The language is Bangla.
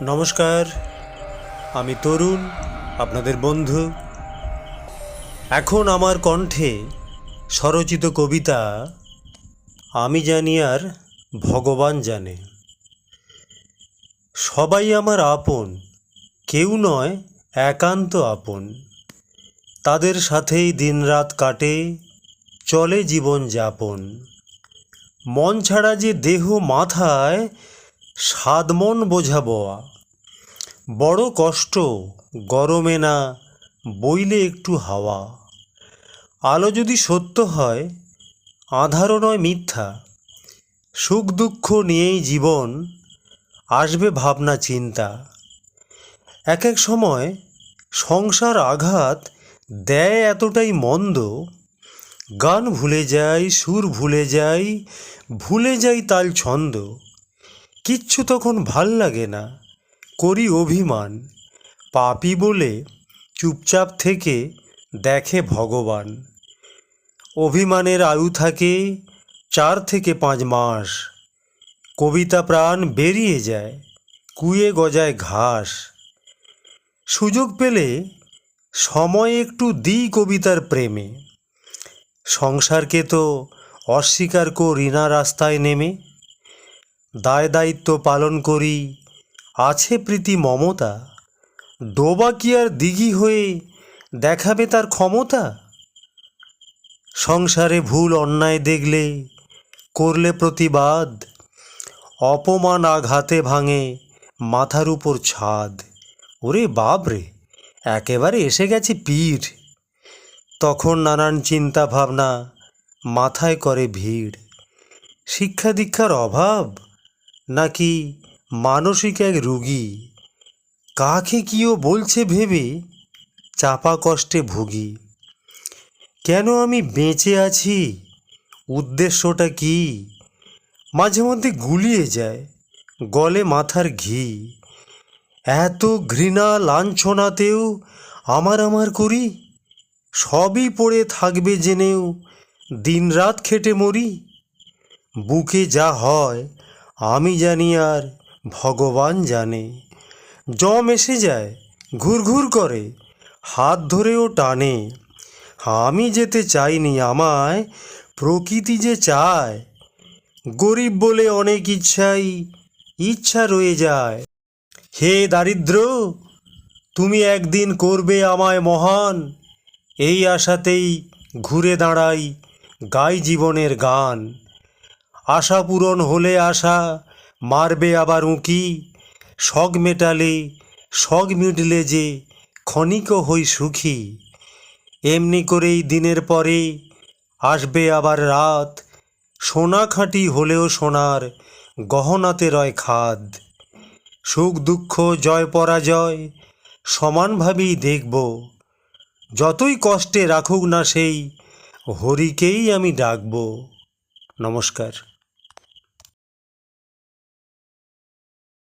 নমস্কার, আমি তরুণ, আপনাদের বন্ধু। এখন আমার কণ্ঠে স্বরচিত কবিতা আমি জানি আর ভগবান জানে। সবাই আমার আপন, কেউ নয় একান্ত আপন। তাদের সাথেই দিনরাত কাটে, চলে জীবন যাপন। মন ছাড়া যে দেহ মাথায় সাত মন বোঝা বওয়া। বড় কষ্ট গরমে না বইলে একটু হাওয়া। আলো যদি সত্য হয়, আঁধারও নয় মিথ্যা। সুখ দুঃখ নিয়েই জীবন, আসবে ভাবনা চিন্তা। এক এক সময় সংসার আঘাত দেয় এতটাই মন্দ, গান ভুলে যাই, সুর ভুলে যাই, ভুলে যাই তাল ছন্দ। কিচ্ছু তখন ভাল লাগে না, করি অভিমান। পাপী বলে চুপচাপ থেকে দেখে ভগবান। অভিমানের আয়ু থাকে 4 থেকে 5 মাস। কবিতা প্রাণ বেরিয়ে যায়, কুয়ে গজায় ঘাস। সুযোগ পেলে সময় একটু দিই কবিতার প্রেমে। সংসারকে তো অস্বীকার করি না রাস্তায় নেমে। দায় দায়িত্ব পালন করি, আছে প্রীতি মমতা। ডোবা কি আর দিঘি হয়ে দেখাবে তার ক্ষমতা? সংসারে ভুল অন্যায় দেখলে, করলে প্রতিবাদ। অপমান আঘাতে ভাঙে মাথার উপর ছাদ। ওরে বাপরে, একেবারে এসে গেছে পীর। তখন নানান চিন্তা ভাবনা মাথায় করে ভিড়। শিক্ষা দীক্ষার অভাব, নাকি মানসিক এক রুগী? কাকে কিও বলছে ভেবে চাপা কষ্টে ভুগি। কেন আমি বেঁচে আছি, উদ্দেশ্যটা কি? মাঝে মধ্যে গুলিয়ে যায় গলে মাথার ঘি। এত ঘৃণা লাঞ্ছনাতেও আমার করি। সবই পড়ে থাকবে জেনেও দিনরাত খেটে মরি। বুকে যা হয় আমি জানি আর ভগবান জানে। জম এসে যায়, ঘুরঘুর করে, হাত ধরেও টানে। আমি যেতে চাইনি, আমায় প্রকৃতি যে চায়। গরিব বলে অনেক ইচ্ছা রয়ে যায়। হে দারিদ্র, তুমি একদিন করবে আমায় মহান। এই আশাতেই ঘুরে দাঁড়াই, গাই জীবনের গান। আশা পূরণ হলে আশা মারবে আবার উঁকি। শখ মেটালে, শখ মিটলে যে ক্ষণিক হই সুখী। এমনি করেই দিনের পরে আসবে আবার রাত। সোনা খাঁটি হলেও সোনার গহনাতে রয় খাদ। সুখ দুঃখ জয় পরাজয় সমানভাবেই দেখব। যতই কষ্টে রাখুক না সেই হরিকেই আমি ডাকব। নমস্কার।